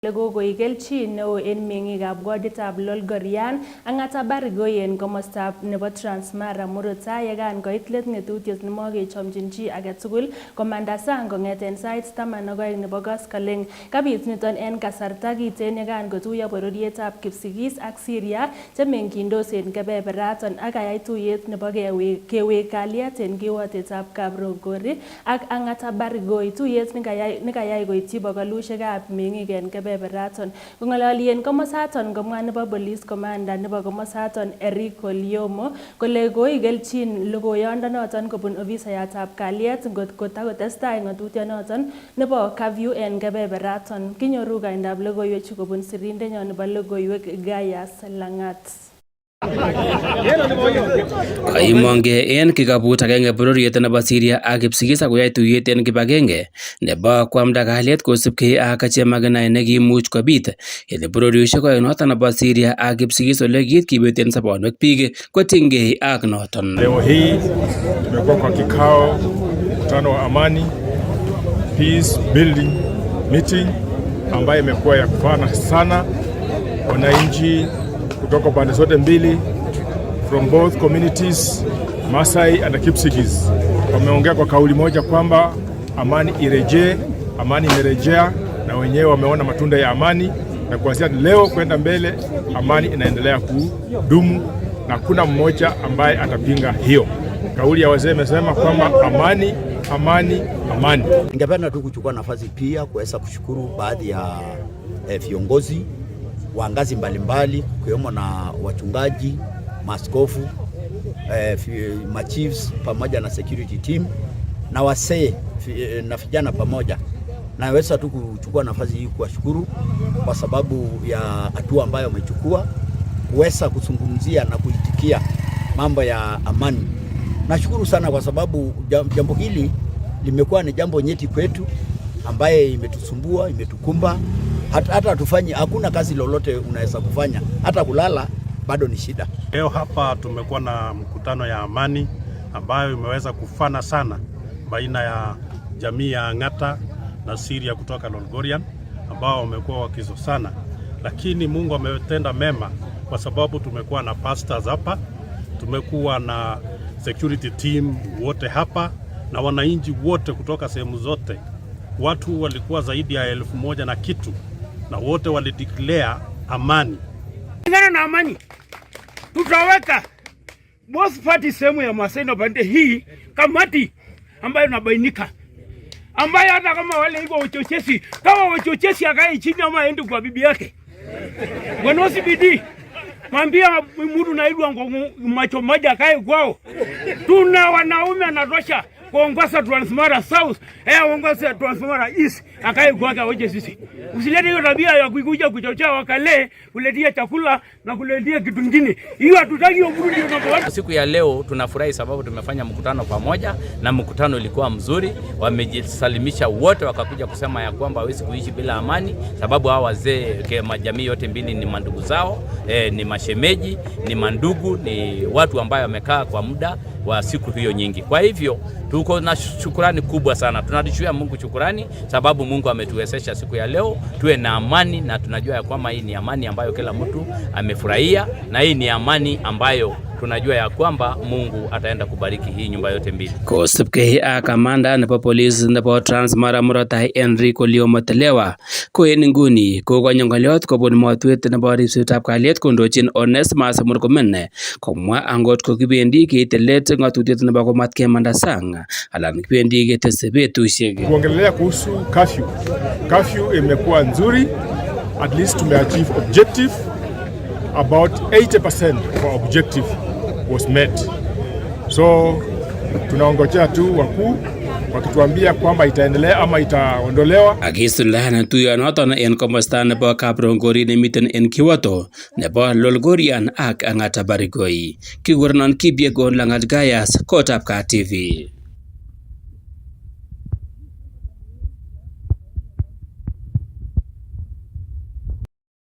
Logogoy kelchin neo en meng'ikab woditab Lolgorian ak Ng'atabarigoi en komostab nebo Transmara murot tai yekan koit let ng'etutiet nemokechomchin chi agetugul komanda sang kong'eten sait 12 nebo koskoleng. Kabit niton en kasarta kiten yekan kotuiyo bororietab Kipsigis ak Syria chemeng'yindos en kebeberaton ak kayai tuyet nebo kewek kalyet en kiwotetab Kabrogori ak Ng'atabarigoi, tuyet nekayai koityi bokolusiekab meng'ik en Beraton. Kong'ololi en komosaton komwa nebo police commander nebo komosaton Eric Oliomo kole koi kelchin logoyondonoton kobun ofisayatab kalyet ngot kotakotestai ng'atutyonoton nebo curfew en kebeberaton. Kinyoru kaindab logoiwechu kobun sirindenyon nebo logoiwek Gayas Lang'at. Kaimong'e en kikabut agenge bororiet nebo Syria ak Kipsigis akoyai tuyet en kibagenge nebo kwamda kalyet kosubkei ak chemakinai nekimuch kobit en bororiosiek oeng noton nebo Syria ak Kipsigis ole kiit kibeten sobonwek biik kotinygei ak noton. Leo hii tumekuwa kwa kikao mkutano wa amani peace building meeting ambayo imekuwa ya kufana sana. Wananchi kutoka pande zote mbili from both communities Masai and Kipsigis wameongea kwa kauli moja kwamba amani irejee. Amani imerejea na wenyewe wameona matunda ya amani, na kuanzia leo kwenda mbele amani inaendelea kudumu na hakuna mmoja ambaye atapinga hiyo. Kauli ya wazee imesema kwamba amani, amani, amani. Ningependa tu kuchukua nafasi pia kuweza kushukuru baadhi ya viongozi wa ngazi mbalimbali kukiwemo na wachungaji, maaskofu, machiefs pamoja na security team na wasee na vijana pamoja. Naweza tu kuchukua nafasi hii kuwashukuru kwa sababu ya hatua ambayo wamechukua kuweza kuzungumzia na kuitikia mambo ya amani. Nashukuru sana kwa sababu jambo hili limekuwa ni jambo nyeti kwetu ambaye imetusumbua, imetukumba. Hata tufanye, hakuna kazi lolote unaweza kufanya, hata kulala bado ni shida. Leo hapa tumekuwa na mkutano ya amani ambayo imeweza kufana sana baina ya jamii ya Ng'ata na Syria kutoka Lolgorian ambao wamekuwa wakizozana, lakini Mungu ametenda mema kwa sababu tumekuwa na pastors hapa, tumekuwa na security team wote hapa na wananchi wote kutoka sehemu zote. Watu walikuwa zaidi ya 1,000 na kitu na wote walideclare amani. Ngana na amani tutaweka both parties sehemu ya Maseno pande hii kamati ambayo inabainika, ambayo hata kama wale hivyo wachochezi, kama wachochezi akae chini ama aende kwa bibi yake wanosi bidii mwambia mtu na ilwa macho moja akae kwao. Tuna wanaume anatosha kuongoza Transmara South, ongoza Transmara East, akae kwake waje sisi. Usilete hiyo tabia ya kuikuja kuchochea wakale, kuletea chakula na kuletea kitu kingine. Hiyo hatutaki hiyo burudi unapoona. Siku ya leo tunafurahi sababu tumefanya mkutano pamoja na mkutano ulikuwa mzuri. Wamejisalimisha wote wakakuja kusema ya kwamba hawezi kuishi bila amani sababu hawa wazee majamii yote mbili ni mandugu zao, ni mashemeji, ni mandugu, ni watu ambao wamekaa kwa muda wa siku hiyo nyingi. Kwa hivyo tuko na shukrani kubwa sana. Tunarudishia Mungu shukrani sababu Mungu ametuwezesha siku ya leo tuwe na amani, na tunajua ya kwamba hii ni amani ambayo kila mtu amefurahia, na hii ni amani ambayo tunajua ya kwamba Mungu ataenda kubariki hii nyumba yote mbili. Kosubkei ak kamanda nebo police nebo Transmara murot tai Eric Oliomo ko en nguni kokonyo ng'olyot kobun motwet nebo ripsetab kalyet kondochin Onesmus Murkomen komwa angot ko kibendi keite let ng'atutiet nebo komatkemanda sang alan kibendi ketese betusiek. Kuongelea kuhusu curfew. Curfew imekuwa nzuri, at least tumeachieve objective. About 80% for objective was met. So tunaongojea tu wakuu wakituambia kwamba itaendelea ama itaondolewa. Akisuldaen tuyonoton en komosta nebo Kabrongori nemiten en kiwoto nebo Lolgorian ak Ng'atabarigoi. Kigurenon Kipyegon Lang'at Gayas, Kotab Kaa TV.